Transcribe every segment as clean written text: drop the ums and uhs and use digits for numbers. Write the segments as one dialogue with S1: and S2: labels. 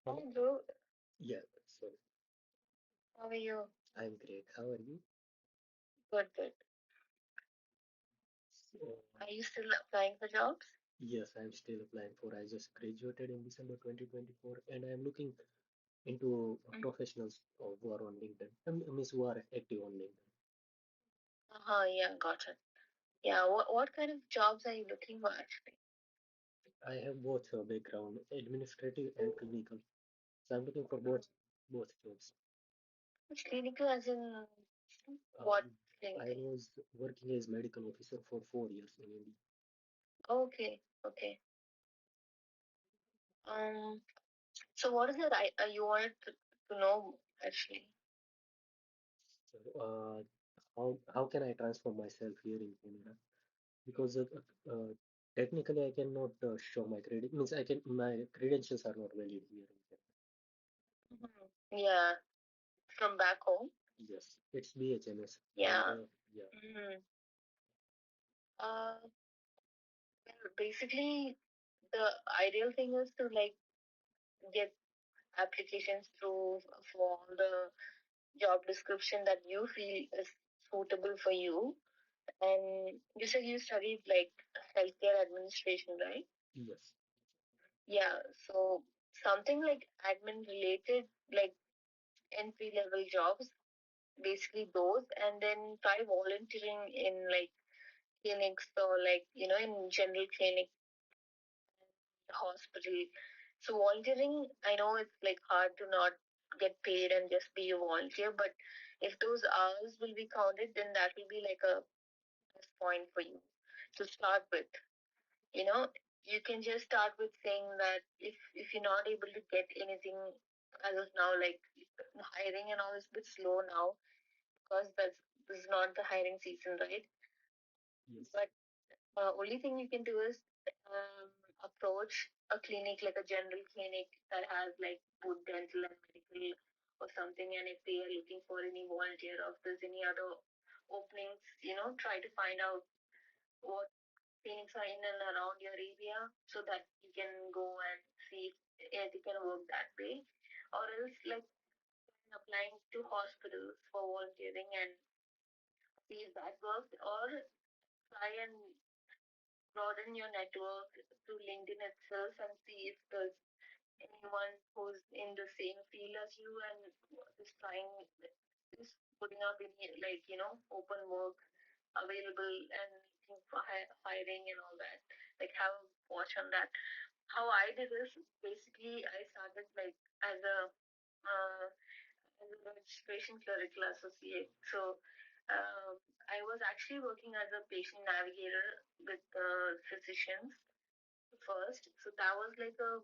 S1: Hi, bro.
S2: Yeah, so
S1: How are you?
S2: I'm great. How are you?
S1: Good, good.
S2: So,
S1: Are you still applying for jobs?
S2: yes, I'm still applying for. I just graduated in December 2024, and I'm looking into
S1: Mm.
S2: professionals who are on LinkedIn. Means who are active on LinkedIn.
S1: Uh-huh, yeah, got it. Yeah, what kind of jobs are you looking for actually?
S2: I have both background, administrative and clinical. So I'm looking for
S1: Mm.
S2: both jobs.
S1: Which clinical as in what
S2: Um, I
S1: clinical?
S2: was working as medical officer for 4 years in India.
S1: Okay, okay. Um, so what is it you wanted to know actually?
S2: So, how can I transform myself here in Canada? Because technically I cannot show my credit means I can my credentials are not valid here in Canada.
S1: Mhm. Yeah, from back home.
S2: Yes, it's BHMS and
S1: Yeah.
S2: yeah,
S1: Hmm. Uh, well, basically, the ideal thing is to like get applications through for all the job description that you feel is suitable for you. And you said you studied like healthcare administration, right?
S2: yes,
S1: Yeah. So something like admin related, like entry level jobs, basically those, and then try volunteering in like clinics or like, in general clinic, hospital. So volunteering, I know it's like hard to not get paid and just be a volunteer, but if those hours will be counted, then that will be like a plus point for you to start with. You know, you can just start with saying that if you're not able to get anything as of now, like hiring and all is a bit slow now because this is not the hiring season, right?
S2: yes,
S1: But only thing you can do is approach a clinic like a general clinic that has like both dental and medical or something. And if they are looking for any volunteer or if there's any other openings, try to find out what clinics are in and around your area so that you can go and see if it can work that way. Or else like applying to hospitals for volunteering and see if that works. Or try and broaden your network through LinkedIn itself and see if there's anyone who's in the same field as you and is trying is putting up any like open work available and looking for hiring and all that. Like have a watch on that. How I did this basically I started like as a uh, as a registration clerical associate. So I was actually working as a patient navigator with physicians first. So that was like a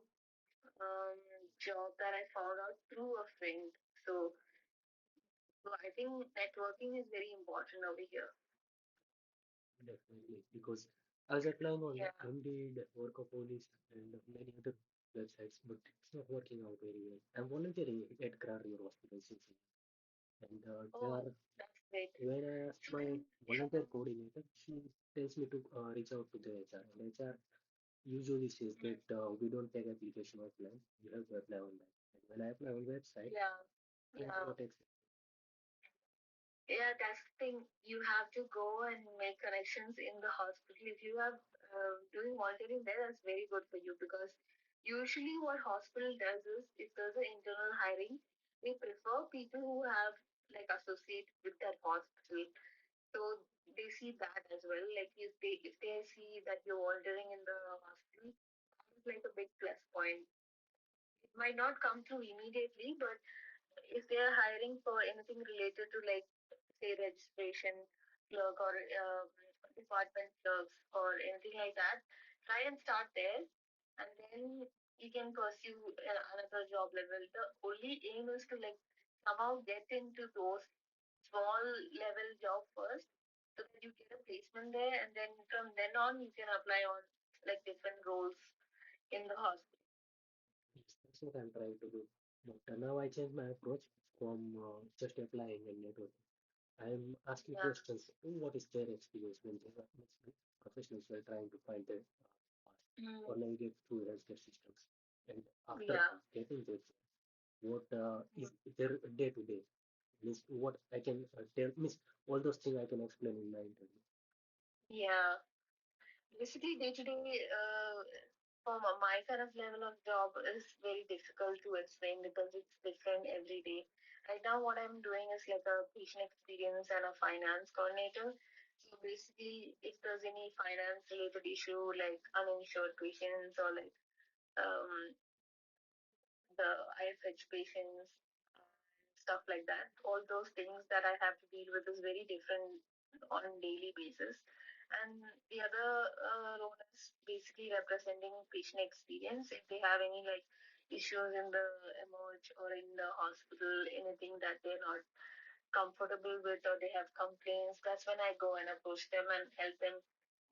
S1: job that I found out through a friend. So, so I think networking is very important over here.
S2: definitely. Because I was applying on
S1: Yeah.
S2: Indeed, Workopolis, and many other websites, but it's not working out very well. I'm volunteering at Grandeur Hospital since, and they
S1: Oh,
S2: are
S1: that's great.
S2: when I asked
S1: So
S2: my
S1: then,
S2: volunteer coordinator, she tells me to reach out to the HR, and HR usually says
S1: mm,
S2: that we don't take application offline. You have to apply online. And when I apply on website,
S1: yeah,
S2: I do
S1: yeah.
S2: not accept.
S1: Yeah, that's the thing. You have to go and make connections in the hospital. If you are doing volunteering there, that's very good for you because usually what hospital does is if there's an internal hiring, they prefer people who have like associate with that hospital. So they see that as well. Like if they see that you're volunteering in the hospital, it's like a big plus point. It might not come through immediately, but if they are hiring for anything related to like say registration clerk or department clerks or anything like that, try and start there, and then you can pursue another job level. The only aim is to like somehow get into those small level job first, so that you get a placement there, and then from then on you can apply on like different roles in the hospital.
S2: Yes, that's what I'm trying to do. But now I changed my approach from just applying and networking. I'm asking
S1: Yeah.
S2: questions. What is their experience when they are when professionals were trying to find their path
S1: Mm.
S2: or navigate through healthcare systems? And after
S1: Yeah,
S2: getting those jobs, what is their day to day? Means what I can tell, means all those things I can explain in my interview.
S1: yeah. Basically, day to day, for my kind of level of job is very difficult to explain because it's different every day. Right now, what I'm doing is like a patient experience and a finance coordinator. So basically, if there's any finance related issue like uninsured patients or like um, the IFH patients and stuff like that. All those things that I have to deal with is very different on daily basis. And the other role is basically representing patient experience. If they have any like issues in the emerge or in the hospital, anything that they're not comfortable with or they have complaints, that's when I go and approach them and help them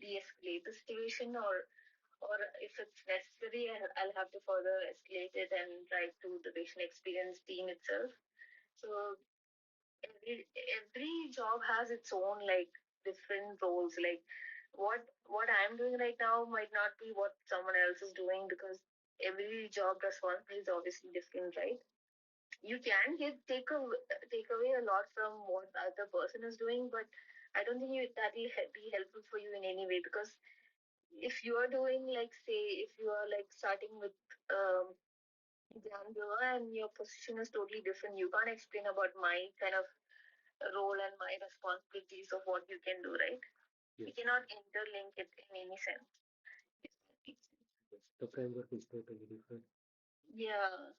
S1: de-escalate the situation or if it's necessary, I'll have to further escalate it and write to the patient experience team itself. So every job has its own like different roles. Like what I'm doing right now might not be what someone else is doing because every job responsibility is obviously different, right? You can take away a lot from what the other person is doing, but I don't think that will be helpful for you in any way because if you are doing like say if you are like starting with um Gambia and your position is totally different, you can't explain about my kind of role and my responsibilities of what you can do, right? You
S2: Yes,
S1: cannot interlink it in any sense. If that makes sense.
S2: yes. The framework is totally different.
S1: Yeah.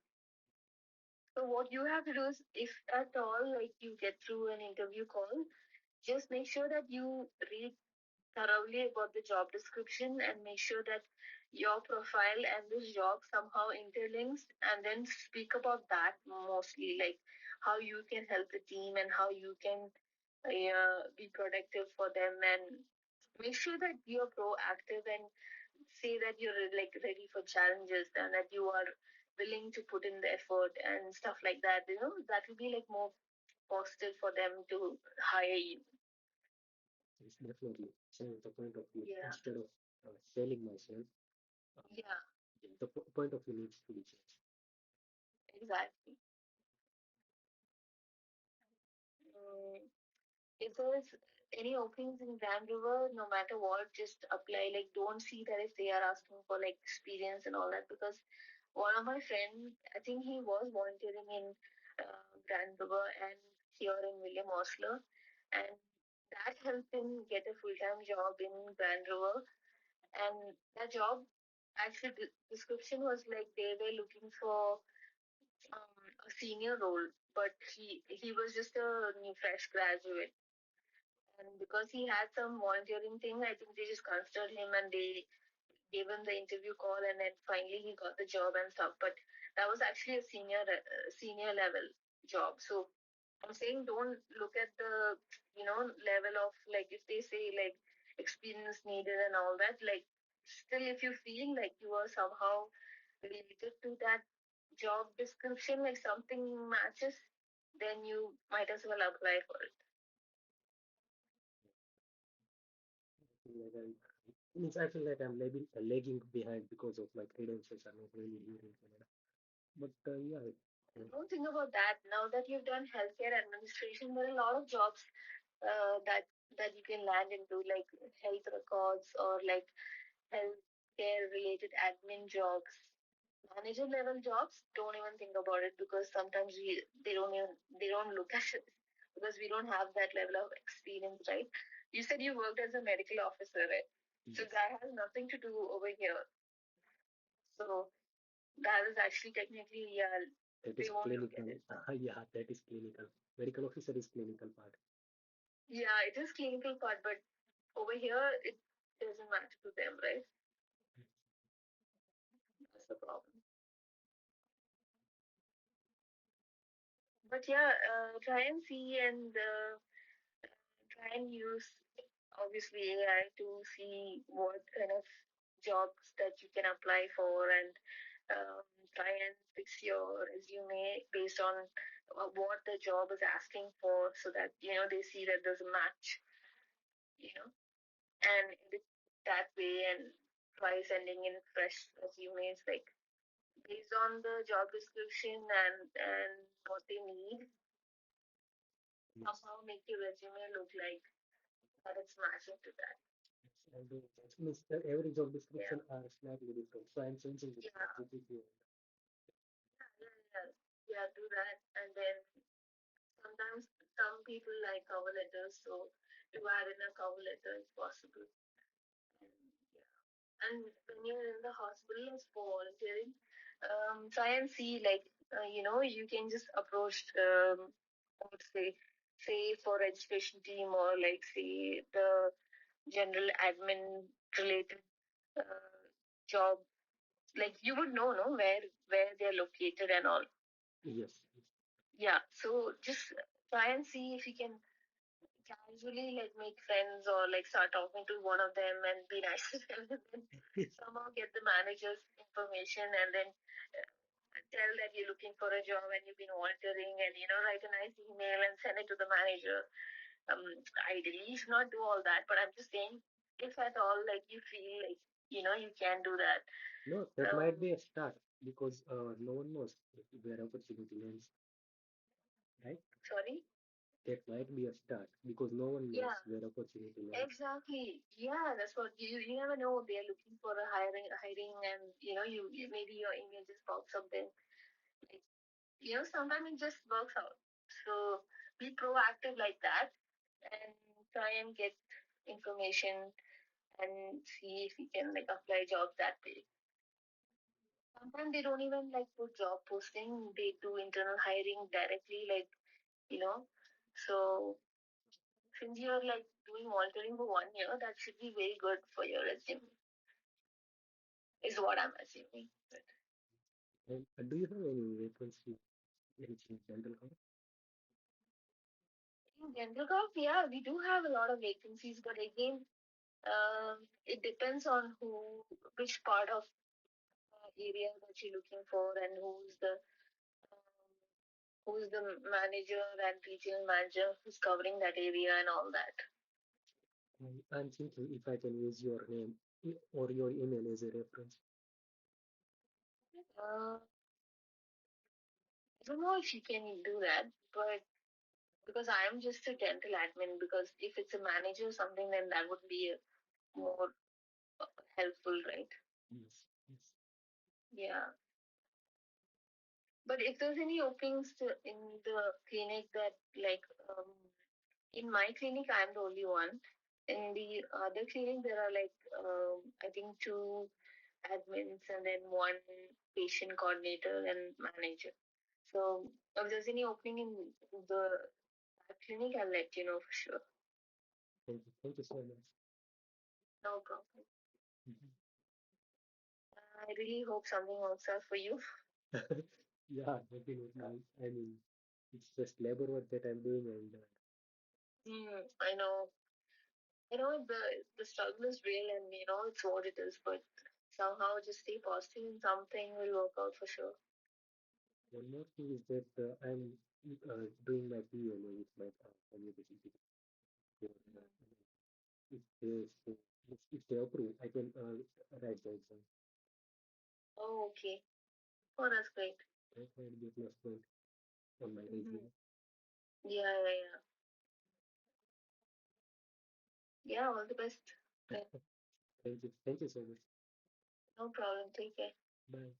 S1: So what you have to do is, if at all like you get through an interview call, just make sure that you read thoroughly about the job description and make sure that your profile and this job somehow interlinks and then speak about that mostly like how you can help the team and how you can be productive for them and make sure that you're proactive and say that you're like ready for challenges and that you are willing to put in the effort and stuff like that, that will be like more positive for them to hire you.
S2: It's definitely change the point of view
S1: Yeah,
S2: instead of selling myself. Uh,
S1: yeah,
S2: the point of view needs to be changed.
S1: exactly. Mm, if there's any openings in Grand River, no matter what, just apply. Like, don't see that if they are asking for like experience and all that. Because one of my friends, I think he was volunteering in Grand River and here in William Osler, and that helped him get a full-time job in Grand River. And that job, actually, the description was like they were looking for a senior role, but he was just a new fresh graduate. And because he had some volunteering thing, I think they just considered him and they gave him the interview call, and then finally he got the job and stuff. But that was actually a senior level job. So I'm saying don't look at the level of like if they say like experience needed and all that. Like still, if you feel like you are somehow related to that job description, like something matches, then you might as well apply for it.
S2: Like means I feel like I'm lagging behind because of my credentials are not really here in Canada. But yeah, uh,
S1: Don't think about that. Now that you've done healthcare administration, there are a lot of jobs that you can land into, like health records or like healthcare related admin jobs. Manager level jobs, don't even think about it because sometimes they don't look at it because we don't have that level of experience, right? You said you worked as a medical officer, right? So
S2: yes,
S1: that has nothing to do over here. So that is actually technically, yeah,
S2: that
S1: they
S2: is
S1: won't look at
S2: clinical.
S1: it.
S2: Yeah, that is clinical. Medical officer is clinical part.
S1: Yeah, it is clinical part, but over here it doesn't matter to them, right? That's the problem. But yeah, try and see and try and use obviously AI to see what kind of jobs that you can apply for and um, try and fix your resume based on what the job is asking for so that they see that there's a match, you know, and edit that way and try sending in fresh resumes like based on the job description and what they need,
S2: Yes.
S1: somehow make your resume look like that it's matching to that.
S2: Yes, I do that. Means every job
S1: Yeah,
S2: description are slightly different. So I'm changing with
S1: yeah,
S2: GPT.
S1: yeah. Yeah, do that. And then sometimes some people like cover letters, so you add in a cover letter if possible. And yeah. And when you're in the hospital as for volunteering, try and see like you can just approach I would say for registration team or like say the general admin related uh, job. Like you would know, no, where they're located and all.
S2: Yes.
S1: Yeah. So just try and see if you can casually like make friends or like start talking to one of them and be nice to them and then
S2: Yes.
S1: somehow get the manager's information and then tell that you're looking for a job and you've been volunteering and write a nice email and send it to the manager. um Ideally you should not do all that, but I'm just saying if at all like you feel like you can do that.
S2: No, that
S1: um
S2: might be a start because no one knows where opportunity ends, right?
S1: Sorry.
S2: That might be a start because no one
S1: Yeah,
S2: knows where opportunity ends.
S1: exactly. Yeah, that's what you never know. They're looking for a hiring, and maybe your email just pops up. Then like sometimes it just works out. So be proactive like that, and try and get information and see if you can like apply jobs that way. Sometimes they don't even like put job posting. They do internal hiring directly, like you know. So since you're like doing volunteering for 1 year, that should be very good for your resume, is what I'm assuming. But
S2: And do you have any vacancy in general?
S1: in general, gov, yeah, we do have a lot of vacancies, but again, it depends on which part of area that you're looking for, and um, who's the manager and regional manager who's covering that area and all that.
S2: I'm thinking if I can use your name or your email as a reference.
S1: I don't know if you can do that, but because I am just a dental admin, because if it's a manager or something, then that would be more helpful, right?
S2: Yes, yes.
S1: Yeah. But if there's any openings in the clinic that like in my clinic I'm the only one. In the other clinic there are like I think two admins and then one patient coordinator and manager. So if there's any opening in the that clinic, I'll let you know for sure.
S2: Thank you. Thank you so much.
S1: No problem.
S2: Mhm.
S1: I really hope something works out for you.
S2: Yeah, definitely. I mean, it's just labor work that I'm doing, and
S1: I know. I know the struggle is real, and it's what it is. But somehow, just stay positive, and something will work out for sure.
S2: one more thing is that I'm doing my PLA with my university. So, if they say, if they approve, I can write the exam.
S1: Oh, okay. Oh, that's great.
S2: That might be a plus point on my
S1: Hmm.
S2: resume.
S1: Yeah, yeah, yeah. Yeah, all the best. Then
S2: Thank you. Thank you so much.
S1: no problem. Take care.
S2: Bye.